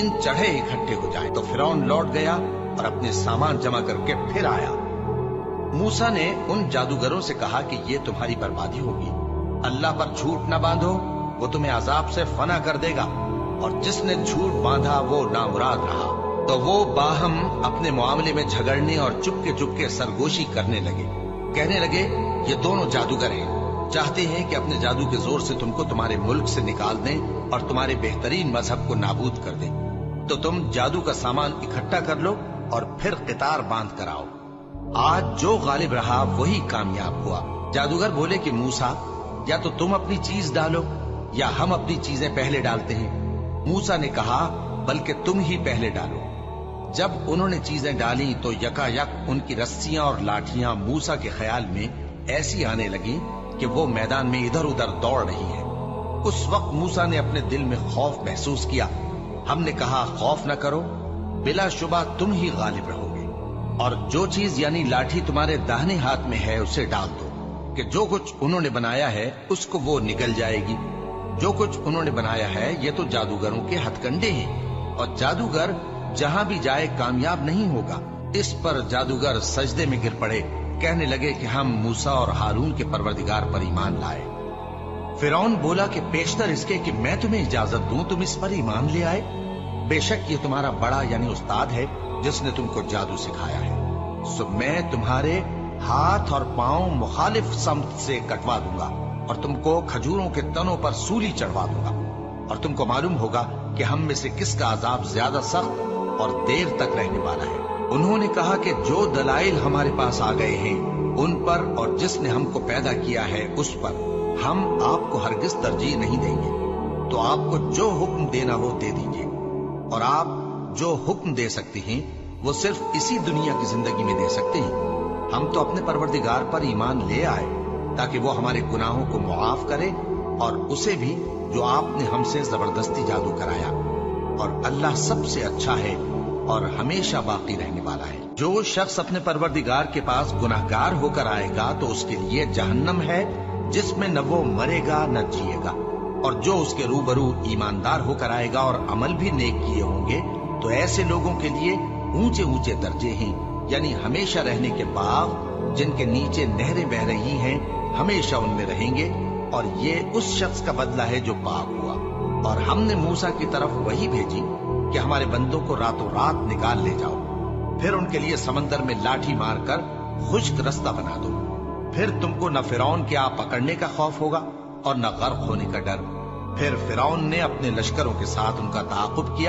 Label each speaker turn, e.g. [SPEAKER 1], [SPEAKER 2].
[SPEAKER 1] दिन चढ़े इकट्ठे हो जाएं। तो फिरौन लौट गया और अपने सामान जमा करके फिर आया। मूसा ने उन जादूगरों से कहा कि ये तुम्हारी बर्बादी होगी, अल्लाह पर झूठ न बांधो, वो तुम्हें अजाब से फना कर देगा। और जिसने झूठ बांधा वो नामुराद रहा। तो वो बाहम अपने मामले में झगड़ने और चुपके सरगोशी करने लगे। कहने लगे, ये दोनों जादूगर हैं, चाहते हैं कि अपने जादू के जोर से तुमको तुम्हारे मुल्क से निकाल दें और तुम्हारे बेहतरीन मजहब को नाबूद कर दें। तो तुम जादू का सामान इकट्ठा कर लो और फिर कितार बांध कर आओ। आज जो गालिब रहा वही कामयाब हुआ। जादूगर बोले कि मूसा, या तो तुम अपनी चीज डालो या हम अपनी चीजें पहले डालते हैं। मूसा ने कहा, बल्कि तुम ही पहले डालो। जब उन्होंने चीजें डाली तो यकायक उनकी रस्सियां और लाठियां मूसा के ख्याल में ऐसी आने लगी कि वो मैदान में इधर उधर दौड़ रही है। उस वक्त मूसा ने अपने दिल में खौफ महसूस किया। हमने कहा, खौफ न करो, बिलाशुबा तुम ही गालिब रहोगे। और जो चीज यानी लाठी तुम्हारे दाहिने हाथ में है उसे डाल दो कि जो कुछ उन्होंने बनाया है उसको वो निगल जाएगी। जो कुछ उन्होंने बनाया है ये तो जादूगरों के हथकंडे हैं और जादूगर जहां भी जाए कामयाब नहीं होगा। इस पर जादूगर सजदे में गिर पड़े, कहने लगे कि हम मूसा और हारून के परवरदिगार पर ईमान लाए। फिरौन बोला कि पेशतर इसके कि मैं तुम्हें इजाजत दूं तुम इस पर ईमान ले आए। बेशक ये तुम्हारा बड़ा यानी उस्ताद है जिसने तुमको जादू सिखाया है। सो मैं तुम्हारे हाथ और पांव मुखालिफ समत से कटवा दूंगा और तुमको खजूरों के तनों पर सूली चढ़वा दूंगा। और तुमको मालूम होगा कि हम में से किसका अजाब ज्यादा सख्त और देर तक रहने वाला है। उन्होंने कहा कि जो दलाइल हमारे पास आ गए हैं उन पर और जिसने हमको पैदा किया है उस पर हम आपको हरगिज तरजीह नहीं देंगे। तो आपको जो हुक्म देना हो दे दीजिए। और आप जो हुक्म दे सकते हैं वो सिर्फ इसी दुनिया की जिंदगी में दे सकते हैं। हम तो अपने परवरदिगार पर ईमान ले आए ताकि वो हमारे गुनाहों को मुआफ करे और उसे भी जो आपने हमसे जबरदस्ती जादू कराया। और अल्लाह सबसे अच्छा है और हमेशा बाकी रहने वाला है। जो शख्स अपने परवरदिगार के पास गुनाहगार होकर आएगा तो उसके लिए जहन्नम है जिसमें न वो मरेगा न जिएगा। और जो उसके रूबरू ईमानदार होकर आएगा और अमल भी नेक किए होंगे तो ऐसे लोगों के लिए ऊंचे ऊंचे दर्जे हैं, यानी हमेशा रहने के बाग जिनके नीचे नहरें बह रही हैं, हमेशा उनमें रहेंगे। और ये उस शख्स का बदला है जो पाक हुआ। और हमने मूसा की तरफ वही भेजी कि हमारे बंदों को रातों रात निकाल ले जाओ, फिर उनके लिए समंदर में लाठी मारकर खुश्क रास्ता बना दो। फिर तुमको न फिरौन के आप पकड़ने का खौफ होगा और न गर्क होने का डर। फिर फिरौन ने अपने लश्करों के साथ उनका ताक़ुब किया।